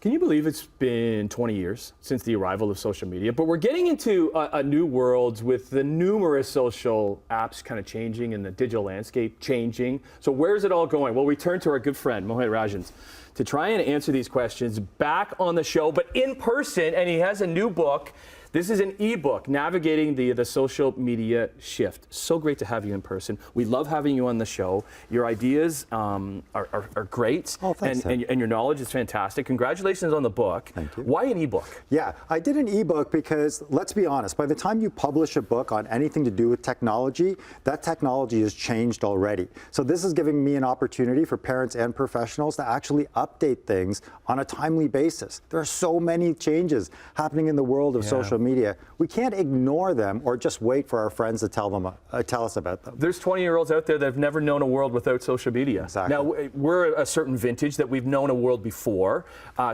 Can you believe it's been 20 years since the arrival of social media? But we're getting into a new world with the numerous social apps kind of changing and the digital landscape changing. So where's it all going? Well, we turn to our good friend, Mohit Rajans, to try and answer these questions back on the show, but in person, and he has a new book. This is an ebook, Navigating the Social Media Shift. So great to have you in person. We love having you on the show. Your ideas are great, oh, thanks, and your knowledge is fantastic. Congratulations on the book. Thank you. Why an ebook? Yeah, I did an ebook because, let's be honest, by the time you publish a book on anything to do with technology, that technology has changed already. So this is giving me an opportunity for parents and professionals to actually update things on a timely basis. There are so many changes happening in the world of social media. We can't ignore them or just wait for our friends to tell us about them. There's 20-year-olds out there that have never known a world without social media. Exactly. Now, we're a certain vintage that we've known a world before.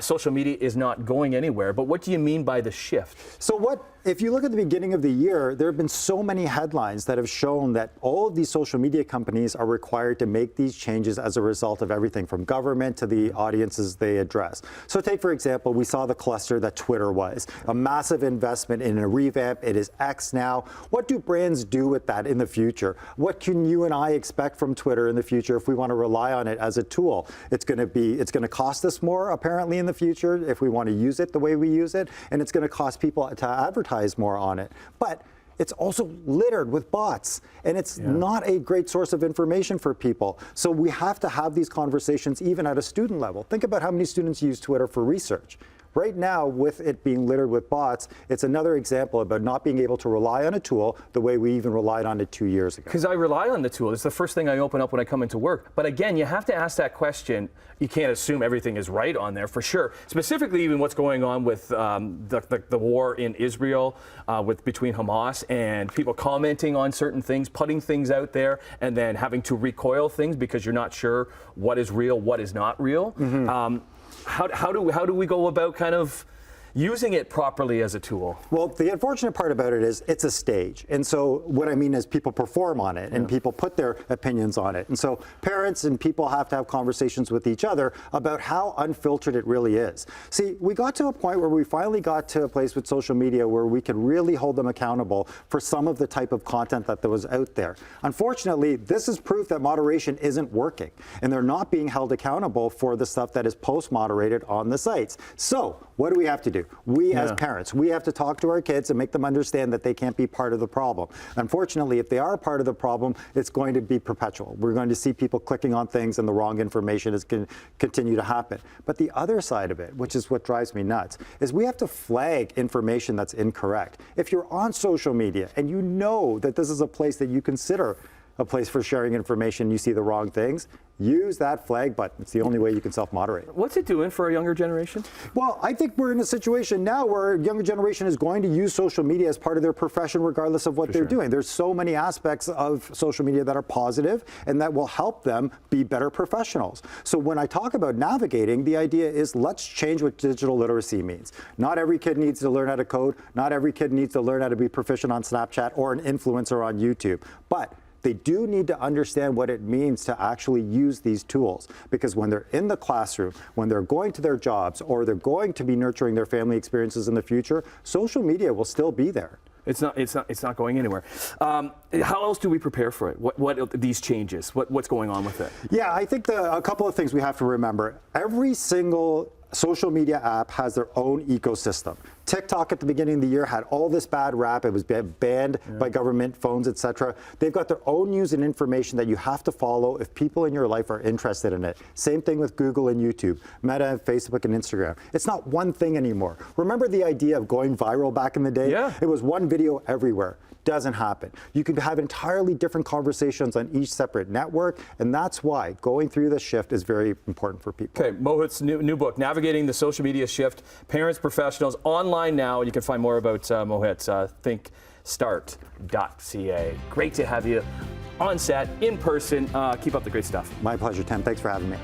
Social media is not going anywhere, but what do you mean by the shift? So if you look at the beginning of the year, there have been so many headlines that have shown that all of these social media companies are required to make these changes as a result of everything from government to the audiences they address. So take, for example, we saw the cluster that Twitter was, a massive investment in a revamp. It is X now. What do brands do with that in the future? What can you and I expect from Twitter in the future if we want to rely on it as a tool? It's going to cost us more apparently in the future if we want to use it the way we use it, and it's going to cost people to advertise more on it. But it's also littered with bots, and it's not a great source of information for people. So we have to have these conversations even at a student level. Think about how many students use Twitter for research. Right now, with it being littered with bots, it's another example about not being able to rely on a tool the way we even relied on it 2 years ago. Because I rely on the tool. It's the first thing I open up when I come into work. But again, you have to ask that question. You can't assume everything is right on there, for sure. Specifically, even what's going on with the war in Israel between Hamas and people commenting on certain things, putting things out there, and then having to recoil things because you're not sure what is real, what is not real. Mm-hmm. How do we go about kind of using it properly as a tool? Well, the unfortunate part about it is it's a stage. And so what I mean is people perform on it and people put their opinions on it. And so parents and people have to have conversations with each other about how unfiltered it really is. See, we got to a point where we finally got to a place with social media where we could really hold them accountable for some of the type of content that was out there. Unfortunately, this is proof that moderation isn't working, and they're not being held accountable for the stuff that is post-moderated on the sites. So what do we have to do? We as parents, we have to talk to our kids and make them understand that they can't be part of the problem. Unfortunately, if they are part of the problem, it's going to be perpetual. We're going to see people clicking on things and the wrong information is going to continue to happen. But the other side of it, which is what drives me nuts, is we have to flag information that's incorrect. If you're on social media and you know that this is a place that you consider a place for sharing information, you see the wrong things, use that flag button. It's the only way you can self-moderate. What's it doing for a younger generation? Well, I think we're in a situation now where a younger generation is going to use social media as part of their profession regardless of what they're doing. There's so many aspects of social media that are positive and that will help them be better professionals. So when I talk about navigating, the idea is let's change what digital literacy means. Not every kid needs to learn how to code. Not every kid needs to learn how to be proficient on Snapchat or an influencer on YouTube. But they do need to understand what it means to actually use these tools, because when they're in the classroom, when they're going to their jobs, or they're going to be nurturing their family experiences in the future, social media will still be there. It's not going anywhere. How else do we prepare for it? What these changes? What's going on with it? Yeah, I think a couple of things we have to remember. Every single social media app has their own ecosystem. TikTok at the beginning of the year had all this bad rap. It was banned by government phones, etc. They've got their own news and information that you have to follow if people in your life are interested in it. Same thing with Google and YouTube, Meta, Facebook, and Instagram. It's not one thing anymore. Remember the idea of going viral back in the day? Yeah. It was one video everywhere. Doesn't happen. You can have entirely different conversations on each separate network, and that's why going through the shift is very important for people. Okay, Mohit's new book, Navigating the Social Media Shift, Parents, Professionals, online now, and you can find more about Mohit, thinkstart.ca. Great to have you on set, in person. Keep up the great stuff. My pleasure, Tim. Thanks for having me.